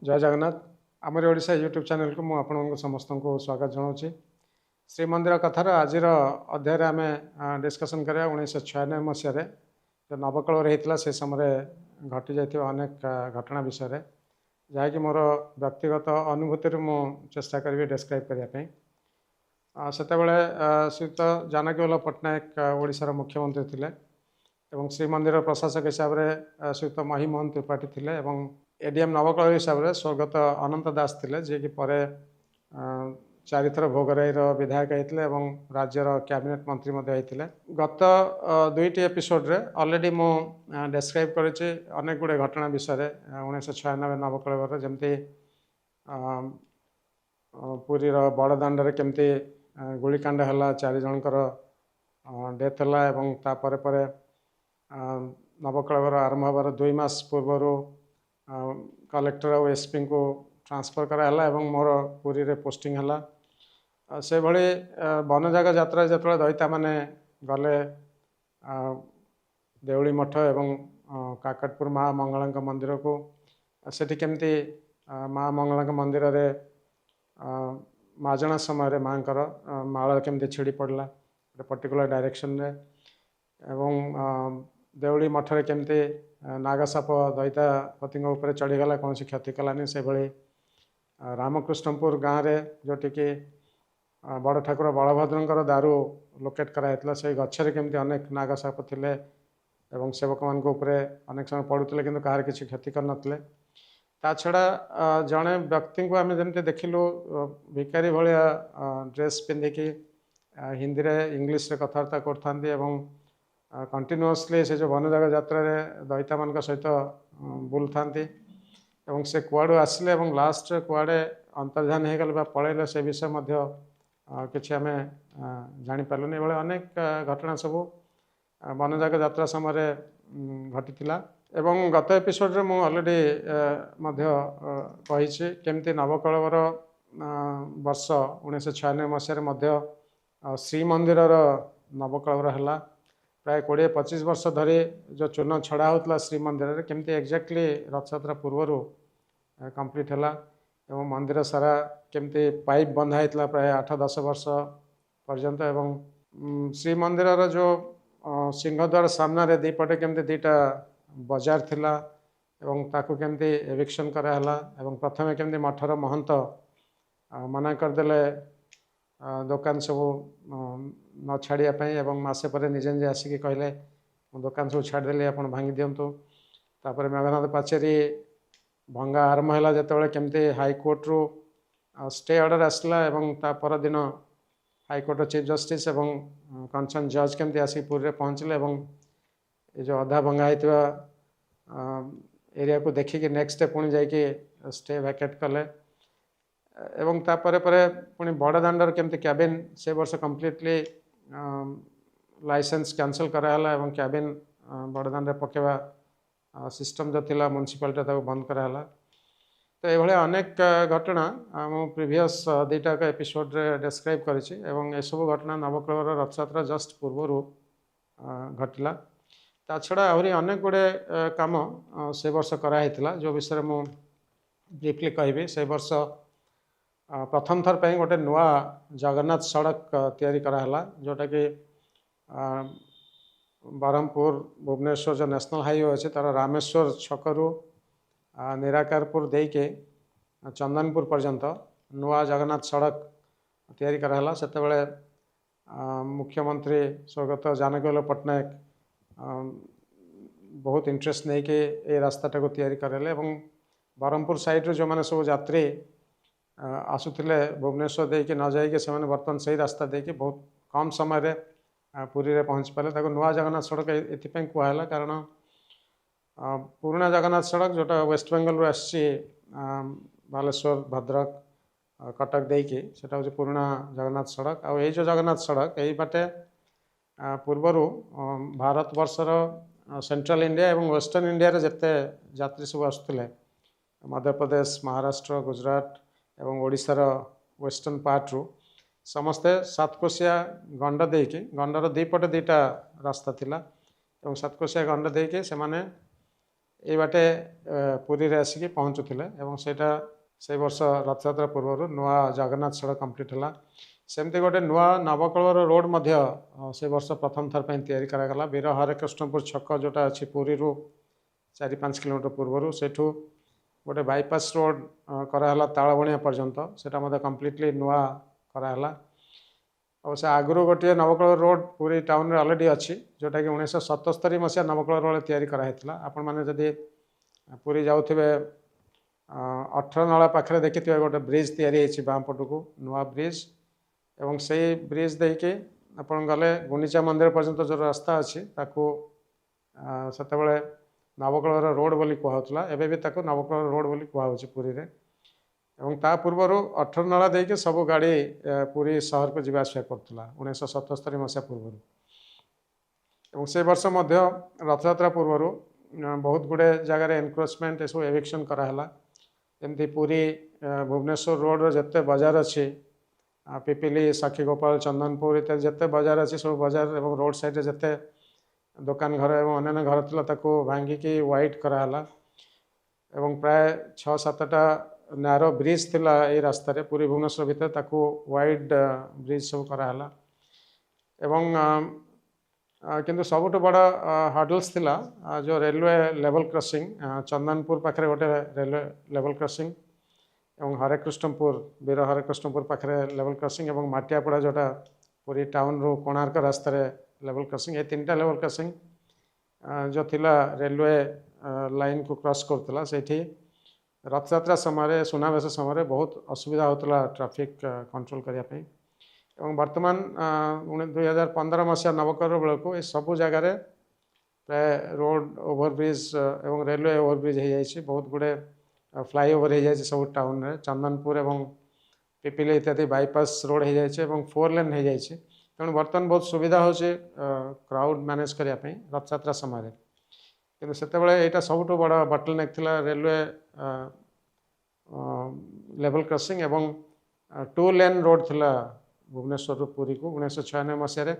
जय जगन्नाथ आमर Odisha YouTube channel को मु आपन समस्त को स्वागत जनाऊँ। श्रीमंदिर कथार आज अध्याय आम डिस्कसन करा 1996 मसीह जो नवकल होता से समय घटी जा अनेक घटना विषय जहाँकि मोर व्यक्तिगत अनुभूति मु चेष्टा करी डिस्क्राइब करने से श्रीयुक्त जानकीवल्लभ पट्टनायक ओडिशार मुख्यमंत्री थे एवं श्रीमंदिर प्रशासक हिसाब से श्रीयुक्त मही मोहन त्रिपाठी थे एवं एडीएम नवकल हिसाब से स्वर्गत अनंत दास थे जी कि पर चारिथर भोगराई विधायक होते राज्यर कैबिनेट मंत्री होते। गत दुईटी एपिसोड रे ऑलरेडी मु डिस्क्राइब करेछि अनेक गुड़े घटना विषय 1996 नवकल जमती पुरीर बड़दाण्ड केमती गुलिकांड है 4 जनकर डेथ है तापर नवकल आरंभ हबार 2 मास पूर्वर कलेक्टर और एसपी को ट्रांसफर कराला मोर पुरी रे पोस्टिंग है से भली वनजाग यात्रा जो दैता माने गले देउली मठ एवं काकटपुर माँ मंगला मंदिर को सेठी केमती माँ मंगला मंदिर रे माजना समय माँ माल केमती छिड़ी पड़ला पर्टिकुलर डायरेक्शन रे एवं देउली मठरे केमती नागसाप दैतापति चढ़ीगला कौन क्षति कलानी से भली रामकृष्णपुर गाँव में जोटि कि बड़ ठाकुर बलभद्र दारू लोकेट कराइला से गच्छे केमती अनेक नागसाप थे एवं सेवक मान अनेक समय पड़ुते कि कहार किसी क्षति कर नथिले। ता छड़ा जड़े व्यक्ति को आम जमी देखिलु भिकारी भाया ड्रेस पिंधिकी हिंदी रे इंग्लिश रे कथबार्ता करथांती कंटिन्यूअसली से जो वनजाग यात्रा दैता मान सहित बुल था से कुआड़ू आसिले लास्ट कुआड़े अंतर्धान हो गले पलैले से विषय कि आम जापारूनी भाई अनेक घटना सब वनजाग यात्रा समय घटी एवं गत एपिसोड रे मु ऑलरेडी कही केमती नवकलवर वर्ष 1996 मसीह श्रीमंदिर नवकलवर है प्राय 20-25 वर्ष धरी जो चूर्ण छड़ा होता श्रीमंदिर केमती एक्जाक्टली रथयात्रा पूर्व कंप्लीट है एवं मंदिर सारा केमती पाइप बंधा होता प्राय 8-10 वर्ष पर्यंत एवं श्रीमंदिर जो सिंहद्वार सामने दीपटे केमती दीटा बजार थिला एवं ताकू केमती एविक्शन कराला एवं प्रथमे केमती मठर महंत मना करदेले दुकान सब न छाड़ापी एवं मसे पर निजे निजे आसिक कहले दुकान सब छाड़देली आप भांगी दिंतु तापर मेघनाथ पाचेरी भंगा आरंभ है जो केमती हाईकोर्ट रु स्टे ऑर्डर आसला एवं ता पर दिन हाईकोर्ट चीफ जस्टिस एवं कंसर्न जज केमती आसिक पुरी पहुँचले ये जो अधा भंगा होता एरिया को देखिक नेक्स्ट डे पुणी जाकि स्टे वैकेट कले एवं तापर पुणी बड़दाण्डर केमती कैबिन से वर्ष कम्प्लीटली लाइसेंस कैंसल कराला एवं कैबिन बड़दाण्ड पकेवा सिस्टम जो थिला म्युनिसिपालिटी बंद कराला। तो ये अनेक घटना मु प्रीवियस 2टा एपिसोड रे डिस्क्राइब करिछि एवं सब घटना नवकलवर रथयात्रा जस्ट पूर्व घटला। ता छड़ा आहरी अनेक गुड़े काम से वर्ष कराइला जो विषय मु ब्रीफली कहबी। से वर्ष प्रथम थर पे गोटे नुआ जगन्नाथ सड़क तैयारी कराला जोटा कि बरहमपुर भुवनेश्वर जो नेशनल हाईवे अच्छे तार रामेश्वर छकरू निराकारपुर देके चंदनपुर पर्यंत नुआ जगन्नाथ सड़क तैयारी कराला। से मुख्यमंत्री स्वर्गत जानकीवल्लभ पट्टनायक बहुत इंटरेस्ट नहीं कि ये रास्ताटा को तैयारी कराले बरहमपुर साइड जो मैंने सब यात्री आसुले भुवनेश्वर देकी न जाइए से बर्तमान से रास्ता देकी बहुत कम समय रे पुरी रे पहुँच पारे नुआ जगन्नाथ सड़क ये कहला कारण पुराना जगन्नाथ सड़क जोटा वेस्ट बेंगल रू आसी बालेश्वर भद्रक कटक देकी सेटा हूँ पुराना जगन्नाथ सड़क आ जो जगन्नाथ सड़क यही बाटे पूर्वर भारत वर्षर सेंट्रल इंडिया एवं वेस्टर्न इंडिया रे जिते यात्री सब आसुले मध्य प्रदेश महाराष्ट्र गुजरात एवं ओडिशार वेस्टर्न पार्ट रु समस्ते सातकोशिया गंड देकी गंडर दीपटे 2टा रास्ता थिला एवं सातकोशिया गंड देकी से माने এই ବାଟେ ପୁରୀରେ ଆସିକି ପହଞ୍ଚୁଥିଲେ ଏବଂ ସେଇଟା ସେଇ ବର୍ଷ ରଥଯାତ୍ରା ପୂର୍ବରୁ ନୂଆ ଜଗନ୍ନାଥ ସଡ଼କ କମ୍ପ୍ଲିଟ୍ ହେଲା। ସେମିତି ଗୋଟେ ନୂଆ ନବକଳେବର ରୋଡ଼ ମଧ୍ୟ ସେ ବର୍ଷ ପ୍ରଥମ ଥର ପାଇଁ ତିଆରି କରାଗଲା। ବୀର ହରେକୃଷ୍ଣପୁର ଛକ ଯେଉଁଟା ଅଛି ପୁରୀରୁ 4-5 କିଲୋମିଟର ପୂର୍ବରୁ, ସେଠୁ ଗୋଟେ ବାଇପାସ୍ ରୋଡ଼ କରାହେଲା ତାଳବଣିଆ ପର୍ଯ୍ୟନ୍ତ, ସେଇଟା ମଧ୍ୟ କମ୍ପ୍ଲିଟଲି ନୂଆ କରାହେଲା। ଆଉ ସେ ଆଗରୁ ଗୋଟିଏ ନବକଳେବର ରୋଡ଼ ପୁରୀ ଟାଉନରେ ଅଲରେଡ଼ି ଅଛି, ଯେଉଁଟାକି 1977 ମସିହା ନବକଳେବର ବେଳେ ତିଆରି କରାହେଇଥିଲା। ଆପଣମାନେ ଯଦି ପୁରୀ ଯାଉଥିବେ 18ନଳା ପାଖରେ ଦେଖିଥିବେ ଗୋଟେ ବ୍ରିଜ୍ ତିଆରି ହେଇଛି ବାଁ ପଟକୁ, ନୂଆ ବ୍ରିଜ୍, ଏବଂ ସେଇ ବ୍ରିଜ୍ ଦେଇକି ଆପଣ ଗଲେ ଗୁଣ୍ଡିଚା ମନ୍ଦିର ପର୍ଯ୍ୟନ୍ତ ଯେଉଁ ରାସ୍ତା ଅଛି ତାକୁ ସେତେବେଳେ ନବକଳେବର ରୋଡ଼ ବୋଲି କୁହାହେଉଥିଲା। ଏବେ ବି ତାକୁ ନବକଳେବର ରୋଡ଼ ବୋଲି କୁହାହେଉଛି ପୁରୀରେ। ଏବଂ ତା ପୂର୍ବରୁ 18ନଳା ଦେଇକି ସବୁ ଗାଡ଼ି ପୁରୀ ସହରକୁ ଯିବା ଆସିବା କରୁଥିଲା 1977 ମସିହା ପୂର୍ବରୁ। ଏବଂ ସେ ବର୍ଷ ମଧ୍ୟ ରଥଯାତ୍ରା ପୂର୍ବରୁ ବହୁତ ଗୁଡ଼ିଏ ଜାଗାରେ ଏନକ୍ରୋଚମେଣ୍ଟ ଏସବୁ ଏଭିକ୍ସନ୍ କରାହେଲା। ଯେମିତି ପୁରୀ ଭୁବନେଶ୍ୱର ରୋଡ଼ର ଯେତେ ବଜାର ଅଛି, ପିପିଲି, ସାକ୍ଷୀଗୋପାଳ, ଚନ୍ଦନପୁର ଇତ୍ୟାଦି ଯେତେ ବଜାର ଅଛି, ସବୁ ବଜାର ଏବଂ ରୋଡ଼ ସାଇଡ଼ରେ ଯେତେ ଦୋକାନ ଘର ଏବଂ ଅନ୍ୟାନ୍ୟ ଘର ଥିଲା ତାକୁ ଭାଙ୍ଗିକି ହ୍ୱାଇଟ୍ କରାହେଲା। ଏବଂ ପ୍ରାୟ 6-7ଟା ନାରୋ ବ୍ରିଜ୍ ଥିଲା ଏଇ ରାସ୍ତାରେ ପୁରୀ ଭୁବନେଶ୍ୱର ଭିତରେ, ତାକୁ ୱାଇଡ୍ ବ୍ରିଜ୍ ସବୁ କରାହେଲା। ଏବଂ କିନ୍ତୁ ସବୁଠୁ ବଡ଼ ହାର୍ଡଲ୍ସ ଥିଲା ଯେଉଁ ରେଲୱେ ଲେଭଲ୍ କ୍ରସିଂ, ଚନ୍ଦନପୁର ପାଖରେ ଗୋଟେ ରେଲୱେ ଲେଭଲ୍ କ୍ରସିଂ, ଏବଂ ହରେକୃଷ୍ଣପୁର, ବୀର ହରେକୃଷ୍ଣପୁର ପାଖରେ ଲେଭଲ୍ କ୍ରସିଂ, ଏବଂ ମାଟିଆପଡ଼ା ଯେଉଁଟା ପୁରୀ ଟାଉନରୁ କୋଣାର୍କ ରାସ୍ତାରେ ଲେଭଲ୍ କ୍ରସିଂ, ଏ 3ଟା ଲେଭଲ୍ କ୍ରସିଂ ଯେଉଁ ଥିଲା ରେଲୱେ ଲାଇନ୍କୁ କ୍ରସ୍ କରୁଥିଲା। ସେଇଠି ରଥଯାତ୍ରା ସମୟରେ, ସୁନାବେଶ ସମୟରେ ବହୁତ ଅସୁବିଧା ହେଉଥିଲା ଟ୍ରାଫିକ୍ କଣ୍ଟ୍ରୋଲ କରିବା ପାଇଁ। ଏବଂ ବର୍ତ୍ତମାନ 2015 ମସିହା ନବକଳେବର ବେଳକୁ ଏ ସବୁ ଜାଗାରେ ପ୍ରାୟ ରୋଡ଼ ଓଭରବ୍ରିଜ୍ ଏବଂ ରେଲୱେ ଓଭରବ୍ରିଜ୍ ହେଇଯାଇଛି। ବହୁତ ଗୁଡ଼ିଏ ଫ୍ଲାଇଓଭର ହେଇଯାଇଛି ସବୁ ଟାଉନରେ। ଚନ୍ଦନପୁର ଏବଂ ପିପିଲି ଇତ୍ୟାଦି ବାଇପାସ୍ ରୋଡ଼ ହେଇଯାଇଛି ଏବଂ 4 ଲେନ୍ ହେଇଯାଇଛି। ତେଣୁ ବର୍ତ୍ତମାନ ବହୁତ ସୁବିଧା ହେଉଛି କ୍ରାଉଡ଼ ମ୍ୟାନେଜ୍ କରିବା ପାଇଁ ରଥଯାତ୍ରା ସମୟରେ। କିନ୍ତୁ ସେତେବେଳେ ଏଇଟା ସବୁଠୁ ବଡ଼ ବଟଲନେକ୍ ଥିଲା, ରେଲୱେ ଲେଭଲ୍ କ୍ରସିଂ ଏବଂ 2 ଲେନ୍ ରୋଡ଼ ଥିଲା ଭୁବନେଶ୍ୱରରୁ ପୁରୀକୁ 1996 ମସିହାରେ।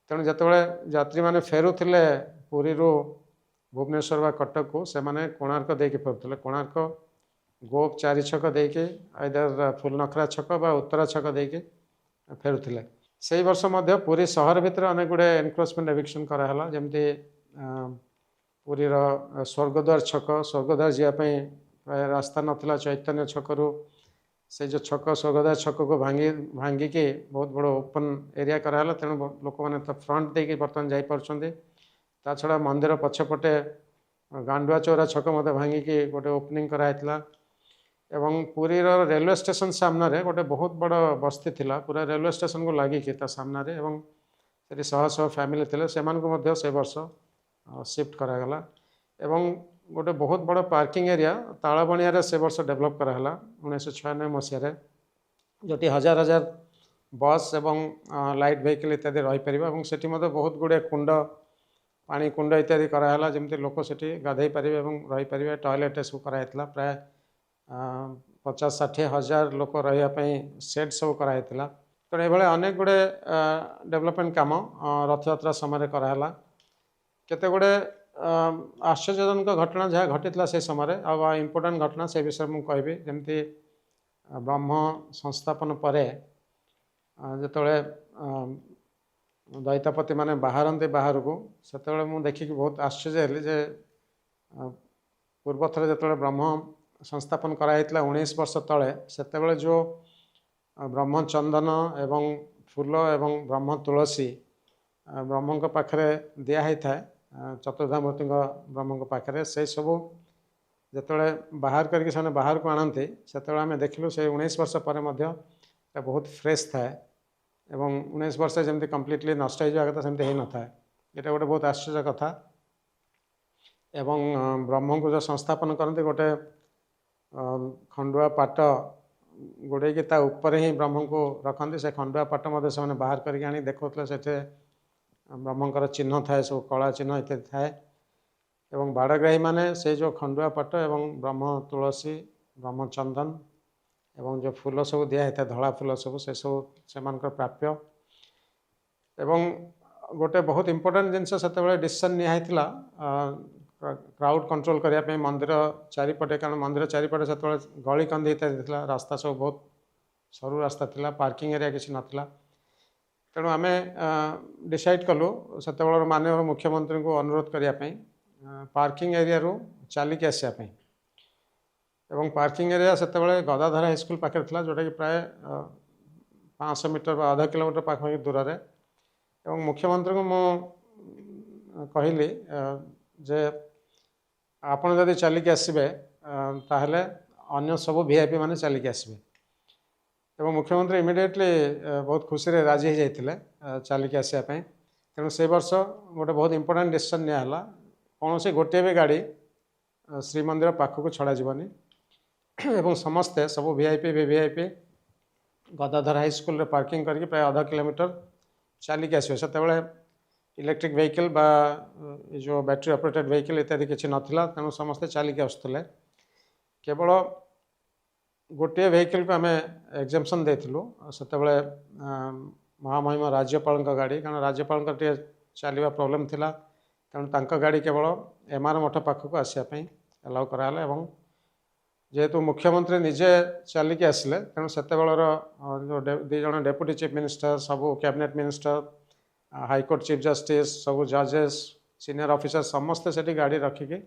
ତେଣୁ ଯେତେବେଳେ ଯାତ୍ରୀମାନେ ଫେରୁଥିଲେ ପୁରୀରୁ ଭୁବନେଶ୍ୱର ବା କଟକକୁ, ସେମାନେ କୋଣାର୍କ ଦେଇକି ଫେରୁଥିଲେ। କୋଣାର୍କ ଗୋପ 4 ଛକ ଦେଇକି ଆଇଦର ଫୁଲନଖରା ଛକ ବା ଉତ୍ତରା ଛକ ଦେଇକି ଫେରୁଥିଲେ। ସେଇ ବର୍ଷ ମଧ୍ୟ ପୁରୀ ସହର ଭିତରେ ଅନେକ ଗୁଡ଼ିଏ ଏନକ୍ରୋଚମେଣ୍ଟ ଏଭିକ୍ସନ୍ କରାହେଲା। ଯେମିତି ପୁରୀର ସ୍ୱର୍ଗଦ୍ୱାର ଛକ, ସ୍ୱର୍ଗଦ୍ୱାର ଯିବା ପାଇଁ ପ୍ରାୟ ରାସ୍ତା ନଥିଲା। ଚୈତନ୍ୟ ଛକରୁ ସେ ଯେଉଁ ଛକ ସ୍ୱର୍ଗଦ୍ୱାର ଛକକୁ ଭାଙ୍ଗିକି ବହୁତ ବଡ଼ ଓପନ୍ ଏରିଆ କରାହେଲା। ତେଣୁ ଲୋକମାନେ ତ ଫ୍ରଣ୍ଟ ଦେଇକି ବର୍ତ୍ତମାନ ଯାଇପାରୁଛନ୍ତି। ତା ଛଡ଼ା ମନ୍ଦିର ପଛପଟେ ଗାଣ୍ଡୁଆ ଚୌରା ଛକ ମଧ୍ୟ ଭାଙ୍ଗିକି ଗୋଟେ ଓପନିଂ କରାହେଇଥିଲା। ଏବଂ ପୁରୀର ରେଲୱେ ଷ୍ଟେସନ ସାମ୍ନାରେ ଗୋଟେ ବହୁତ ବଡ଼ ବସ୍ତି ଥିଲା, ପୁରା ରେଲୱେ ଷ୍ଟେସନକୁ ଲାଗିକି ତା ସାମ୍ନାରେ, ଏବଂ ସେଠି ଶହ ଶହ ଫ୍ୟାମିଲି ଥିଲେ, ସେମାନଙ୍କୁ ମଧ୍ୟ ସେ ବର୍ଷ ସିଫ୍ଟ କରାଗଲା। ଏବଂ ଗୋଟେ ବହୁତ ବଡ଼ ପାର୍କିଂ ଏରିଆ ତାଳବଣିଆରେ ସେ ବର୍ଷ ଡେଭଲପ୍ କରାହେଲା 1996 ମସିହାରେ, ଯେଉଁଠି ହଜାର ହଜାର ବସ୍ ଏବଂ ଲାଇଟ୍ ଭେହିକିଲ୍ ଇତ୍ୟାଦି ରହିପାରିବ। ଏବଂ ସେଠି ମଧ୍ୟ ବହୁତ ଗୁଡ଼ିଏ କୁଣ୍ଡ, ପାଣି କୁଣ୍ଡ ଇତ୍ୟାଦି କରାହେଲା, ଯେମିତି ଲୋକ ସେଠି ଗାଧୋଇ ପାରିବେ ଏବଂ ରହିପାରିବେ। ଟଏଲେଟ୍ ଏସବୁ କରାହେଇଥିଲା। ପ୍ରାୟ 50-60 ହଜାର ଲୋକ ରହିବା ପାଇଁ ସେଟ୍ ସବୁ କରାହେଇଥିଲା। ତେଣୁ ଏଭଳି ଅନେକ ଗୁଡ଼ିଏ ଡେଭଲପମେଣ୍ଟ କାମ ରଥଯାତ୍ରା ସମୟରେ କରାହେଲା। କେତେ ଗୁଡ଼ିଏ ଆଶ୍ଚର୍ଯ୍ୟଜନକ ଘଟଣା ଯାହା ଘଟିଥିଲା ସେ ସମୟରେ, ଆଉ ଇମ୍ପୋର୍ଟାଣ୍ଟ ଘଟଣା ସେ ବିଷୟରେ ମୁଁ କହିବି। ଯେମିତି ବ୍ରହ୍ମ ସଂସ୍ଥାପନ ପରେ ଯେତେବେଳେ ଦଇତାପତିମାନେ ବାହାରନ୍ତି ବାହାରକୁ, ସେତେବେଳେ ମୁଁ ଦେଖିକି ବହୁତ ଆଶ୍ଚର୍ଯ୍ୟ ହେଲି ଯେ ପୂର୍ବଥର ଯେତେବେଳେ ବ୍ରହ୍ମ ସଂସ୍ଥାପନ କରାଯାଇଥିଲା 19 ବର୍ଷ ତଳେ, ସେତେବେଳେ ଯେଉଁ ବ୍ରହ୍ମ ଚନ୍ଦନ ଏବଂ ଫୁଲ ଏବଂ ବ୍ରହ୍ମ ତୁଳସୀ ବ୍ରହ୍ମଙ୍କ ପାଖରେ ଦିଆ ହେଇଥାଏ, ଚତୁର୍ଦ୍ଧାମୂର୍ତ୍ତିଙ୍କ ବ୍ରହ୍ମଙ୍କ ପାଖରେ, ସେସବୁ ଯେତେବେଳେ ବାହାର କରିକି ସେମାନେ ବାହାରକୁ ଆଣନ୍ତି, ସେତେବେଳେ ଆମେ ଦେଖିଲୁ ସେ 19 ବର୍ଷ ପରେ ମଧ୍ୟ ବହୁତ ଫ୍ରେଶ୍ ଥାଏ। ଏବଂ 19 ବର୍ଷ ଯେମିତି କମ୍ପ୍ଲିଟଲି ନଷ୍ଟ ହେଇଯିବା କଥା ସେମିତି ହେଇନଥାଏ। ଏଇଟା ଗୋଟେ ବହୁତ ଆଶ୍ଚର୍ଯ୍ୟ କଥା। ଏବଂ ବ୍ରହ୍ମଙ୍କୁ ଯେଉଁ ସଂସ୍ଥାପନ କରନ୍ତି, ଗୋଟେ ଖଣ୍ଡୁଆ ପାଟ ଗୋଡ଼େଇକି ତା ଉପରେ ହିଁ ବ୍ରହ୍ମଙ୍କୁ ରଖନ୍ତି। ସେ ଖଣ୍ଡୁଆ ପାଟ ମଧ୍ୟ ସେମାନେ ବାହାର କରିକି ଆଣି ଦେଖାଉଥିଲେ, ସେଥିରେ ବ୍ରହ୍ମଙ୍କର ଚିହ୍ନ ଥାଏ, ସବୁ କଳା ଚିହ୍ନ ଇତ୍ୟାଦି ଥାଏ। ଏବଂ ବାଡ଼ଗ୍ରାହୀମାନେ ସେ ଯେଉଁ ଖଣ୍ଡୁଆ ପାଟ ଏବଂ ବ୍ରହ୍ମ ତୁଳସୀ, ବ୍ରହ୍ମ ଚନ୍ଦନ ଏବଂ ଯେଉଁ ଫୁଲ ସବୁ ଦିଆ ହେଇଥାଏ, ଧଳା ଫୁଲ ସବୁ, ସେସବୁ ସେମାନଙ୍କର ପ୍ରାପ୍ୟ। ଏବଂ ଗୋଟେ ବହୁତ ଇମ୍ପୋର୍ଟାଣ୍ଟ ଜିନିଷ ସେତେବେଳେ ଡିସିସନ୍ ନିଆ ହେଇଥିଲା, क्राउड कंट्रोल करने मंदिर चारिपटे कारण मंदिर चारिपटे से गली कंदी इत्यादि रास्ता सब बहुत सरू रास्ता थिला पार्किंग एरिया किसी नाला तेणु आम डिसाइड कलु से माननीय मुख्यमंत्री को अनुरोध करने पार्किंग एरिया रू चलिक आसापी एवं पार्किंग एरिया से गदाधर हाईस्कल पाखे था जोटा कि प्राय 500 मीटर आधा किलोमीटर पाखापाखि दूर में एवं मुख्यमंत्री को मु कहली जे आपण जदि चलिक आसबे ताहले अन्य सब वीआईपी माने चलिक आसबे एवं मुख्यमंत्री इमिडिएटली बहुत खुशी रे राजी हो जाते चलिक आसापी तेणु से वर्ष गोटे बहुत इंपोर्टेंट डिसीजन नियाला कौन से गोटे भी गाड़ी श्रीमंदिर पाखक छड़ा जीवनी एवं समस्ते सब VIP VVIP Gadadhar high school parking करके प्राय आधा किलोमीटर चलिक आसो से इलेक्ट्रिक व्हीकल बा जो बैटरी ऑपरेटेड व्हीकल इत्यादि किसी नाला तेणु समस्ते चलिक आसुले केवल गोटे व्हीकल को आम एग्जाम्पशन देलु से महामहिम राज्यपाल गाड़ी कारण राज्यपाल टे चलवा प्रोब्लेम थिला तेणु तांका गाड़ी केवल एमआर मठ पाखक आसापी अलाउ कराला एवं जेहेतु मुख्यमंत्री निजे चलिक आसिले तेणु से जो दी जन डेप्यूटी चीफ मिनिस्टर सबू cabinet minister high court chief justice सबू जजेस सीनियर ऑफिसर समस्ते से गाड़ी रखिकी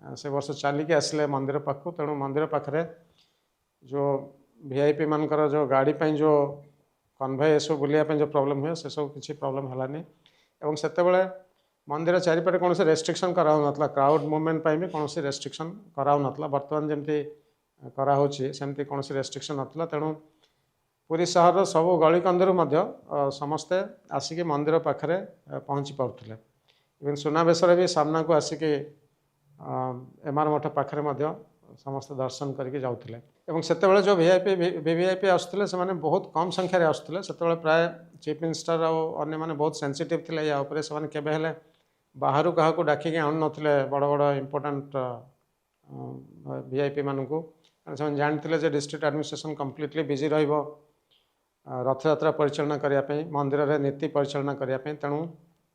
से वर्ष चलिक आसिले मंदिर पाखक तेणु मंदिर पाखे जो वीआईपी मानकर जो गाड़ी पे जो कन्वे सब बुलायापी जो प्रोब्लेम हुए से सब किसी प्रोब्लेम है एवं से मंदिर चारिपटे कौन से रेस्ट्रिक्शन कराऊना क्राउड मूवमेंट भी कौन से रेस्ट्रिक्शन कराऊना बर्तमान जमी कराऊँगी सेमती कौन से रेस्ट्रिक्शन नाला तेणु पुरी सहर सब गली कंदरू समस्ते आसिक मंदिर पाखे पहुँची पाते इवन सुनाबेश भी सामना को आसिक एमआर मठ पाखे समस्त दर्शन करके जाऊे एवं से जो वीआईपी वीवीआईपी आसुले से बहुत कम संख्यार आसुले से प्राय चीफ मिनिस्टर और मैंने बहुत सेंसिटिव थे या से केवे बाहर क्या डाकिक आणु नथिले बड़ बड़ इंपोर्टेंट वीआईपी मानू से जानते डिस्ट्रिक्ट एडमिनिस्ट्रेशन कम्प्लीटली बिजी रहिबो रथ यात्रा परिचालना करने मंदिर में नीति परिचालना करने तेणु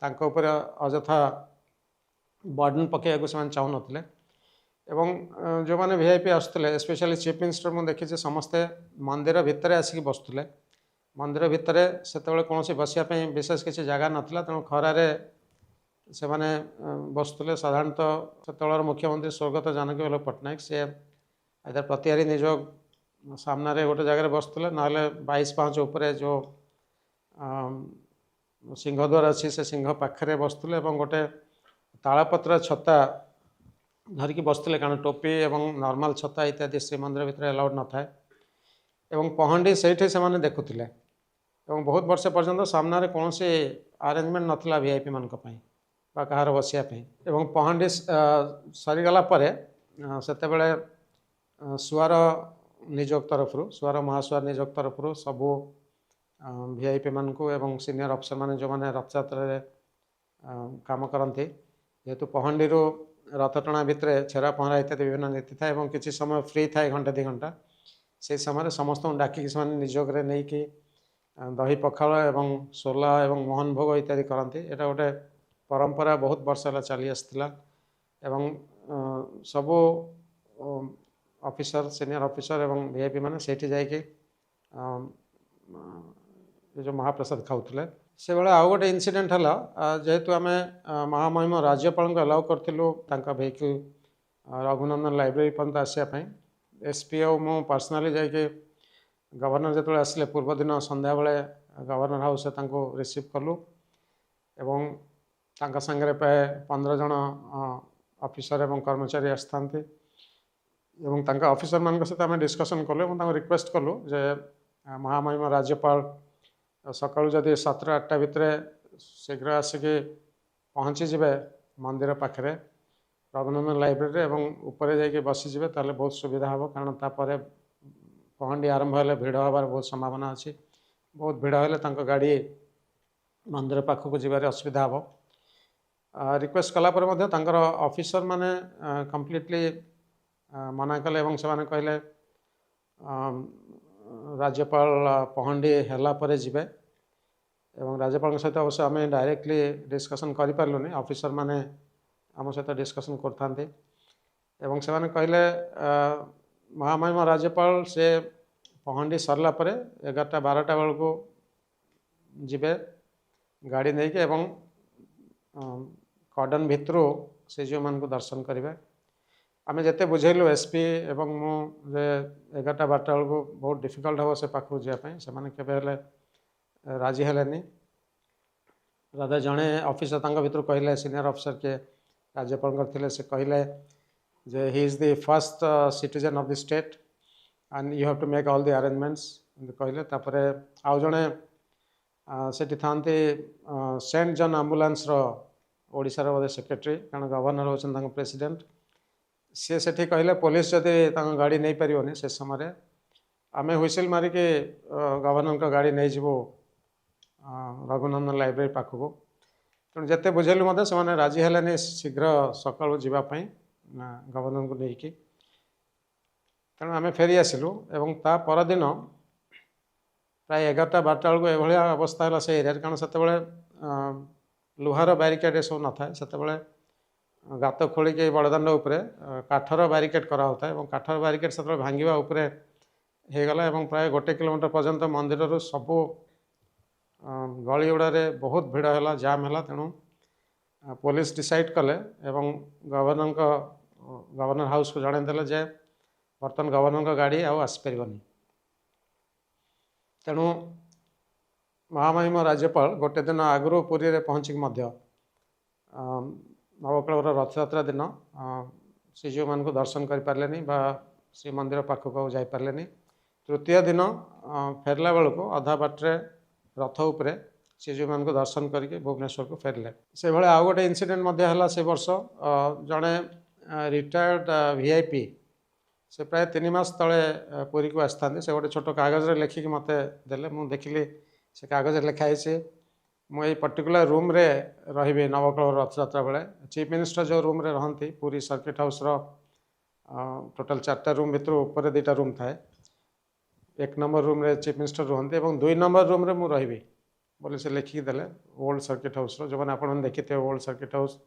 तांको अଯଥା बर्डन पकड़ा से चाहू नथिले एवं जो मैंने वीआईपी आसुले स्पेशली चीफ मिनिस्टर मुझे देखी समस्ते मंदिर भितर आसिक बसुले मंदिर भितर से कौन बसापी विशेष किसी जगह नाला तेणु खरारे से मैंने बसुले साधारणतः से मुख्यमंत्री स्वर्गत जानकी वल्लभ पट्टनायक सी आदर प्रतिहारी निज सामने गोटे जगह बसुले ना 22 पाँच उपर जो सिंहद्वार अच्छी से सिंह पाखे बसुले गोटे तालपत्र छता धरिकी बसुले कारण टोपी एवं नॉर्मल छता इत्यादि श्रीमंदिर भितर अलाउड न थाए एवं पहंडी से देखुले एवं बहुत वर्ष पर्यंत सामने कौन से अरेंजमेंट नाला वीआईपी मान कहार बसापी एवं पहंडी सरीगला से सुआर निजोग तरफ सुआर महासुआर निजोग तरफ सबू वीआईपी मानू एवं सीनियर अफिसर मैंने जो मैंने रथयात्रा काम करती जेहेतु पहंडी रथ टणा भितर छेरा पहरा इत्यादि विभिन्न नीति थाए किसी समय फ्री थाए घंटे 2 घंटा से समय समस्त डाकिक से निजोगे नहीं कि दही पखाल एवं सोला एवं मोहन भोग इत्यादि करती यहाँ गोटे परंपरा बहुत वर्ष है चली आसाला एवं सबू ऑफिसर सीनियर ऑफिसर एवं वीआईपी मैंने से जाकि जो महाप्रसाद खाऊले से भाई आउ गोटे इनसीडेंट है जेहेतु आम महामहिम राज्यपाल को अलाउ करूँ भेहिकल रघुनंदन लाइब्रेरी पर्यंत आसापी एसपी और मु पर्सनाली जाकि गवर्नर जो आसिले पूर्व दिन संध्या बेले गवर्नर हाउस रिसीव कलु एवं तांका संगे प्राय 15 जन ऑफिसर एवं कर्मचारी आसता एवं तांका ऑफिसर मान सहित आम डिस्कसन कलु रिक्वेस्ट कलु जे महामहिम राज्यपाल सकाळु जदि 7-8 भितर शीघ्र आसिक पहुँचीजे मंदिर पाखे रघुनंदन लाइब्रेरी एवं ऊपर जाकि बसीजे ताले बहुत सुविधा हम कारण तापर पहंडी आरंभ है भिड़ हबार बहुत संभावना अच्छी बहुत भिड़ हेल्ले गाड़ी मंदिर पाखक जबार असुविधा हम रिक्वेस्ट कलापर ऑफिसर माने कम्प्लीटली मना कले से कहले राज्यपाल पहंडी है जीवे एवं राज्यपाल सहित अवश्य आम डायरेक्टली डिस्कसन करें ऑफिसर माने आम सहित डिस्कसन करते एवं से कहले महामहिम राज्यपाल से पहंडी सरला परे 11टा 12टा बेलू जीवे गाड़ी नहीं के एवं कर्डन भितर से जो मान को दर्शन करेंगे आम जिते बुझेलु एसपी एवं मुझे 11टा 12टा बेलू बहुत डिफिकल्ट हम से पाखु जावाई से केवे राजी हेलेनी राधा जड़े ऑफिसर भितर कहले सीनियर ऑफिसर के राज्यपाल करते से कहले जे he is the first citizen of the state and you have to make all the arrangements कहले तापर आउ जड़े सेठी थांती सेंट जॉन एम्बुलेंस ओडिशार बोधे सेक्रेटरी कारण गवर्नर होती प्रेसिडेंट सी से कहले पुलिस जदि गाड़ी नहीं पारे से समय आम हुइसिल मारिकी गवर्नर का गाड़ी नहीं जीवु रघुनंदन लाइब्रेरी पाखक तेणु जिते बुझेलु से राजी हेलेनी शीघ्र सकाळु जीवाई गवर्नर को लेकिन तेणु आम फेरी आसिलु एवं ता परदिन प्राय 11टा 12टा बेलू एभलिया अवस्था है से एरिया कारण से लुहार बैरिकेड ये सब न था से गात खोलिक बड़दाण्ड उपरे काठर बैरिकेड कराऊता है काठर बैरिकेड से भांगा उपरे होगला प्राय 1 किलोमीटर पर्यंत मंदिर सबू गली गुड़े बहुत भिड़ है जाम है तेणु पुलिस डिसाइड कले एवं गवर्नर हाउस को जनईदे जे बर्तमान गवर्नर का गाड़ी आसपारनी तेणु महामहिम राज्यपाल गोटे दिन आगु पुरी में पहुँचिक नवकलवर रथयात्रा दिन श्रीजीव मान को दर्शन करें श्रीमंदिर पाखक जापारे तृतीय दिन फेरला बेलू अधा बाटे रथ उपरे श्रीजीव मान को दर्शन करके भुवनेश्वर को फेरले से भाई आउ गोटे इनसीडेंट से वर्ष जड़े रिटायर्ड वीआईपी से प्राय 3 मास तले पुरी को आसता से गोटे छोट कागज लिखिकी मत देले मुझे देखिली से कागज लिखाई मुझे पर्टिकुलर रूम रे रही नवकलवर रथयात्रा बेले चीफ मिनिस्टर जो रूम रे रहती पुरी सर्किट हाउस टोटाल 4टा रूम भितर ऊपर 2टा रूम थाए 1 नंबर रूम रे चीफ मिनिस्टर रुहंती 2 नंबर रूम रे मु रही बोले से लिखिकी देले ओल्ड सर्किट हाउस जो मैंने आपने देखिथे ओल्ड सर्किट हाउस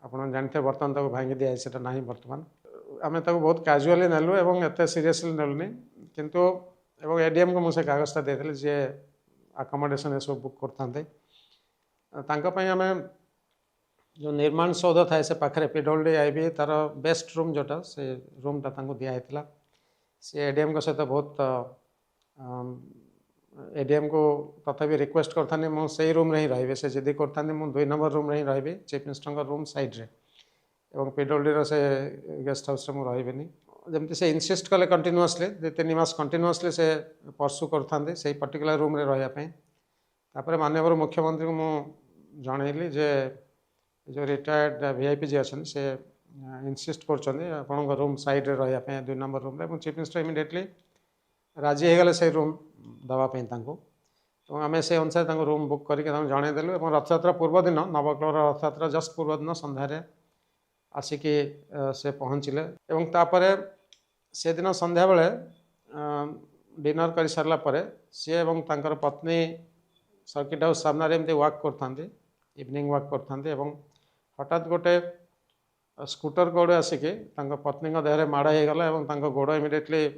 आपड़ जानते बर्तमान तक भांगी दिया से ना बर्तमान आम बहुत कैजुअली नेलु एवं एत सीरियसली नेलुनी किंतु एवं एडीएम को मुझे कागजटा देते जी आकोमोडेशन ये सब बुक करते आम जो निर्माण सौध थाए से पाखे पीडब्ल्यूडी आईबी तार बेस्ट रूम जोटा से रूमटा दिखाई सी एडीएम सहित बहुत एडीएम को तथापि रिक्वेस्ट करता मुझे रूम ही रही से जिद करता 2 नंबर रूम ही रही चीफ मिनिस्टर रूम साइड्रे और पीडब्ल्यूडी से गेस्ट हाउस मुझे रही जमती से इनसिस्ट कले कंटिन्यूअसली 2-3 मास कंटिन्यूअसली से परसू करते से पर्टिकुलर रूम रे रही माननीय मुख्यमंत्री को मुझे जनइली जे जो रिटायर्ड वीआईपी जी अच्छे से इनसिस्ट कर रूम साइड्रे रही 2 नंबर रूम रे चीफ मिनिस्टर इमिडिएटली राजी होगले से रूम दवापाई तो आम से अनुसार रूम बुक करके जनईदेलु और रथयात्रा पूर्व दिन नवकलवर रथयात्रा जस्ट पूर्व दिन सन्धार आसिकी से पहुँचले एवं तापर से दिन संध्या बेले डिनर कर सारा सी एवं तांकर पत्नी सर्किट हाउस सामने एमती वाक करते इवनिंग वाक करते हठात गोटे स्कूटर गोड़े आसिकी पत्नी देहरे माड़ होगला और गोड़ इमिडिएटली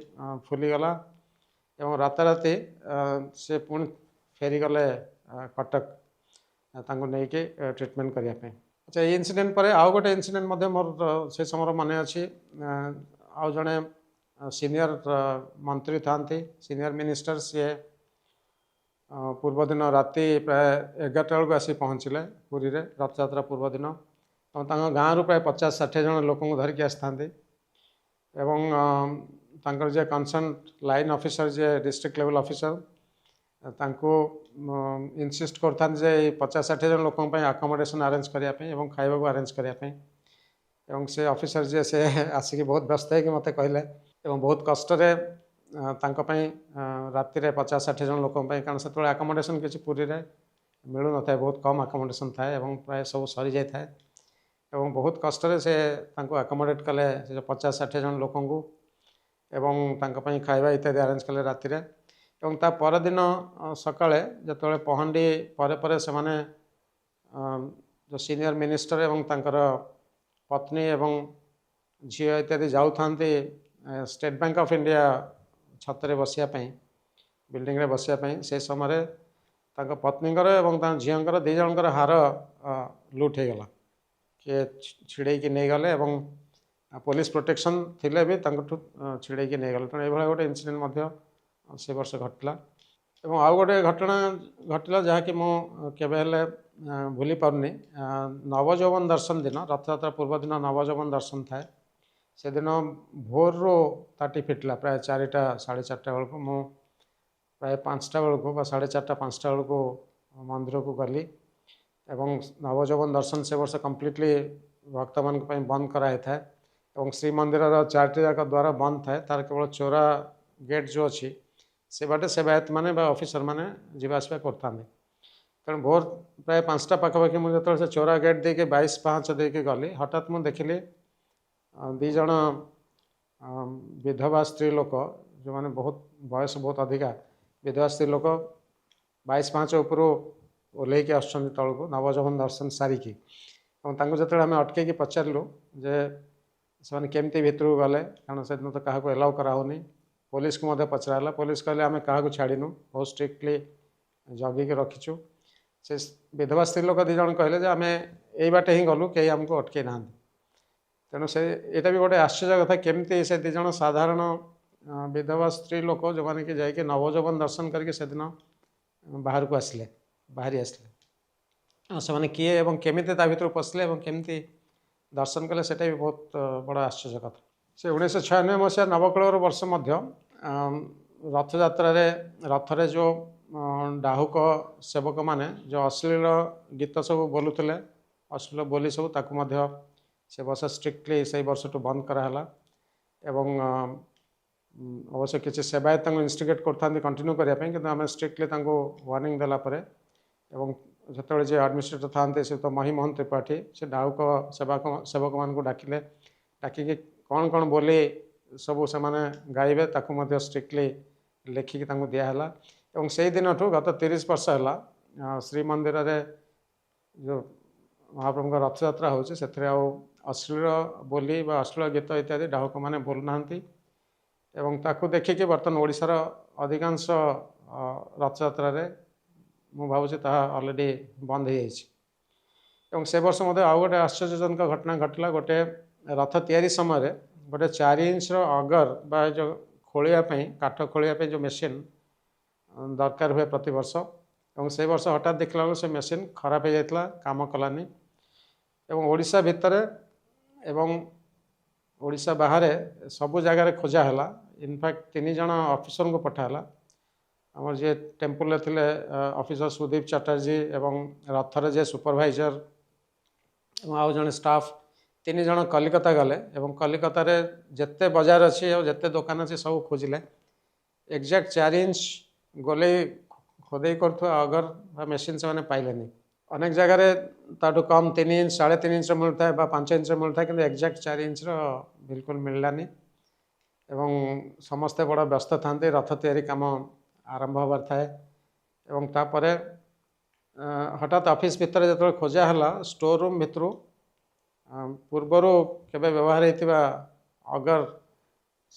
फुलीगला एवं राताराति से पुणी फेरीगले कटक नहीं कि ट्रिटमेंट करने अच्छा ये इनसीडेंट पर आउ गोटे इनसीडेंट मोर से समय मन अच्छी आउ जड़े सीनियर मंत्री था सीनियर मिनिस्टर सी पूर्व दिन राति प्राय 11टा बेलू आसी पहुँचले पुरी रे रथयात्रा पूर्व दिन गाँव प्राय 50-60 जन लोक धरिकी आसता एवं जे कंसर्न लाइन ऑफिसर जे डिस्ट्रिक्ट लेवल ऑफिसर तांको इनसिस्ट करता 50-60 जन लोक आकोमोडेशन अरेंज करने और खाइबा को अरेंज करने से ऑफिसर जे से आसिक बहुत व्यस्त है कि मत कहले बहुत कष्ट राति 50-60 जन लोक कारण से आकोमोडेशन किसी पुरी रे मिलू न था बहुत कम आकोमोडेशन थाए प्राय सब सरी जाए थाए बहुत कष्ट से आकोमोडेट कले 50-60 जन लोक खाइबा इत्यादि अरेंज कले राति एवं ता परदिन सकाळे जतले पहंडी परे परे से माने जो सीनियर मिनिस्टर एवं तांकर पत्नी एवं झील इत्यादि जाऊँ स्टेट बैंक ऑफ इंडिया छतरे बसापी बिल्डिंग रे बसापी से समय पत्नीकर और झीर दी जनकर हार लुट हो गला किए छिड़े कि नहीं गले पुलिस प्रोटेक्शन थिले भी छिड़े कि नहीं गले तेणु ये गोटे इनसीडेंट से वर्ष घटला एवं आउ गोटे घटना घटला जहाँकि मुझे भूली पारनी नवजौवन दर्शन दिन रथयात्रा पूर्व दिन नवजौवन दर्शन थाए से दिन भोर रो ताटी फिटला प्राय 4टा 4:30 बेलू मु प्राय 5टा बेलू 4:30 5टा बेलू मंदिर को गली एवं नवजौवन दर्शन से वर्ष कम्प्लीटली भक्त मान बंद कराई था और श्रीमंदिर 4टी जाक द्वार बंद थाए तार केवल चोरा गेट जो अच्छी से बाटे सेवायत मैंने ऑफिसर मैंने जावासवा करते तेणु भोर प्राय 5टा पाखापाखि मुझे से चोरा गेट दे के 22 पाँच दे के गली हठात मुझे देखिली दीज विधवा स्त्री लोक जो मैंने बहुत बयस बहुत अधिका विधवा स्त्री लोक 22 पाँच उपर ओह्लैक आसुँच तौक नवजौवन दर्शन सारिकी जो आम अटकई पचारू जे से केमती भितर गले कारण से दिन तो क्या एलाउ कराऊनी पुलिस को मध्य पचराला पुलिस कहले आम क्या छाड़ीनु बहुत स्ट्रिक्टली जगिक रखीचु से विधवा स्त्री लोक दी जन कहले आम यही बाटे ही गलु कहीं आमको अटकई ना तेणु से यहाँ भी गोटे आश्चर्य कथा केमती से दी जन साधारण विधवा स्त्री लोक जो मैंने कि जाकि नवजौवन दर्शन करके से दिन बाहर को आसिले बाहरी आसिले से किए और केमिति ता भीतर पशिले और केमती दर्शन कले सेटा भी बहुत बड़ा आश्चर्य कथा से 1996 मसीहा नवकलवर वर्ष मध्य रथ यात्रा रथरे जो डाहुक सेवक माने जो अश्लील गीत सब बोलुले अश्लील बोली सब ताकू से वर्ष स्ट्रिक्टली से वर्ष टू बंद कराला एवं अवश्य किसी सेवायत इन्स्टिगेट करते कंटिन्यू करने कि आम स्ट्रिक्टली वार्निंग देलापर एवं जो जे एडमिनिस्ट्रेटर था से तो महिमोहन त्रिपाठी से डाहुक सेवक मान डाकिले डाकिकी कौन कौन बोली सबू से गाइबे ताकू स्ट्रिक्टली लिखिकी दिहला और से दिन गत 30 वर्ष है श्रीमंदिर जो महाप्रभु रथ यात्रा होची से अश्लील बोली अश्लील गीत इत्यादि डाहुक मैंने बोलना एवं ताकू देखिकी बर्तमान ओडिशार अधिकांश रथ यात्रा मु भावुँ अलरेडी बंद हो जाए से वर्ष मध्य आउ गोटे आश्चर्यजनक घटना घटला गोटे रथ तैयारी समय गोटे 4 इंच अगर बा जो खोलियापी काठ खोलियापी जो मेसीन दरकार हुए प्रति वर्ष और से वर्ष हठात देखला से मेसीन खराब हो जाता काम कलानी एवं ओडिशा भितर एवं ओडिशा बाहर सबू जगार खोजा है इनफैक्ट 3 जन ऑफिसर को पठाला आम जे टेम्पल थे ऑफिसर सुदीप चटर्जी एवं रथर जे सुपरवाइजर आउ जन स्टाफ 3 जन कलिकता गले एवं कलिकता रे जिते बजार अच्छी और जिते दुकान अच्छी सब खोजिले एक्जाक्ट 4 इंच गोले खोदे कर अगर मेसीन से पाइले अनेक जगार ताठू कम 3 इंच 3.5 इंच मिलता है 5 इंच मिलता है कि एक्जाक्ट 4 इंच बिल्कुल मिललानी एवं समस्ते बड़ा व्यस्त था रथ तैयारी काम आरंभ होबार थाए एवं तापर हठात ऑफिस भितर जो खोजा है स्टोर रूम भितर पूर्वर केबे व्यवहार होता अगर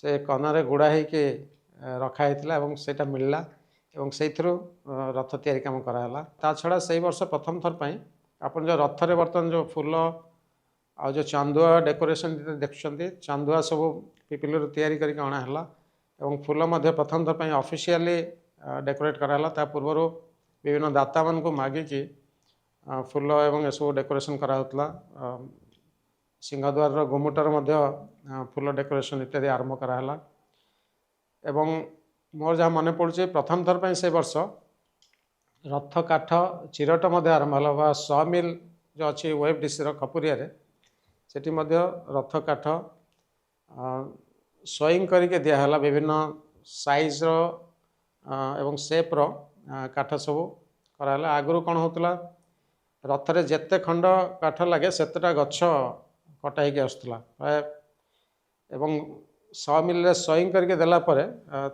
से कनारे गुड़ा होके रखाई से मिलला एवं से रथ तैयारी काम कराला ता छड़ा से वर्ष प्रथम थर पर आप जो रथरे बर्तमान जो फूल आ जो चांदुआ डेकोरेशन देखुं चांदुआ सब पिपिल तैयारी करके अणाला एवं फूल प्रथम थर पर ऑफिशियली डेकोरेट कराला ता पूर्वर विभिन्न दाता मान को मागिकी फूल एवं ये सब डेकोरेशन कराउतला सिंहद्वार गुमुटर फूल डेकोरेशन इत्यादि आरंभ कराला एवं मोर जहाँ मन पड़े प्रथम थर पर से वर्ष रथ काठ चिरट आरंभ है सॉ मिल जो अच्छी OFDC खपुरिया सेठी रथ काठ सोइंग करके दिहला विभिन्न साइज एवं सेप काठ सब कराला आगु कौन होता रथरे जेते खंड काठ लगे सेतेटा गछ कटा ही आसला प्राय एवं सॉ मिल सोइंग करके देला परे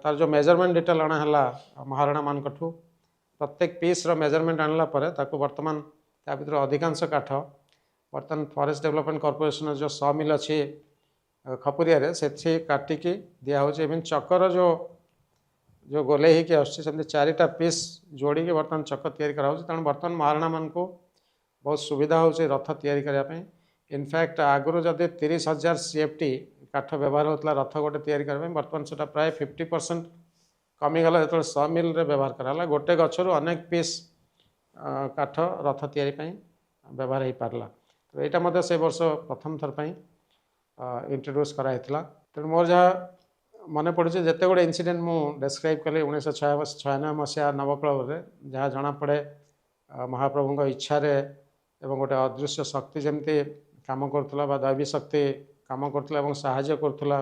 तार जो मेजरमेंट डिटेल आना महाराणा मान प्रत्येक पीस मेजरमेंट आनला परे ताको वर्तमान ता भीतर अधिकांश काठ बर्तमान फॉरेस्ट डेवलपमेंट कॉर्पोरेशन जो सॉ मिल अच्छी खपुरिया से काटिकी दिहे इवन चक्कर जो जो गोले ही आसमती चारिटा पीस जोड़ी बर्तमान चक या तेणु बर्तमान महाराणा मान को बहुत सुविधा हो रथ या इनफैक्ट आगुरी जदि 30,000 CFT काठ व्यवहार होता रथ गोटे या बर्तमान से प्राय 50% कमिगला जो सॉ मिल व्यवहार कराला गोटे गचर अनेक पीस काठ रथ या व्यवहार हो पार्ला तो यहाँ से वर्ष प्रथम थर पर इंट्रोड्यूस कराइला तेणु मोर जहाँ मन पड़े जिते गुड़े इनसीडेंट मु डेस्क्राइब कली 1996 मसीहा नवकलवर जहाँ जना पड़े महाप्रभु इच्छा एवं गोटे अदृश्य शक्ति जमती काम करुला दैवी शक्ति काम करुला साहाय्य करुला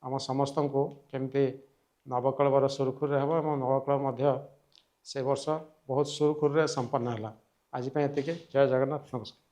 आम समस्त को केमती नवकलवर सुरखुर हम नवकल से वर्ष बहुत सुरखुर संपन्न है आज ये जय जगन्नाथ नमस्कार।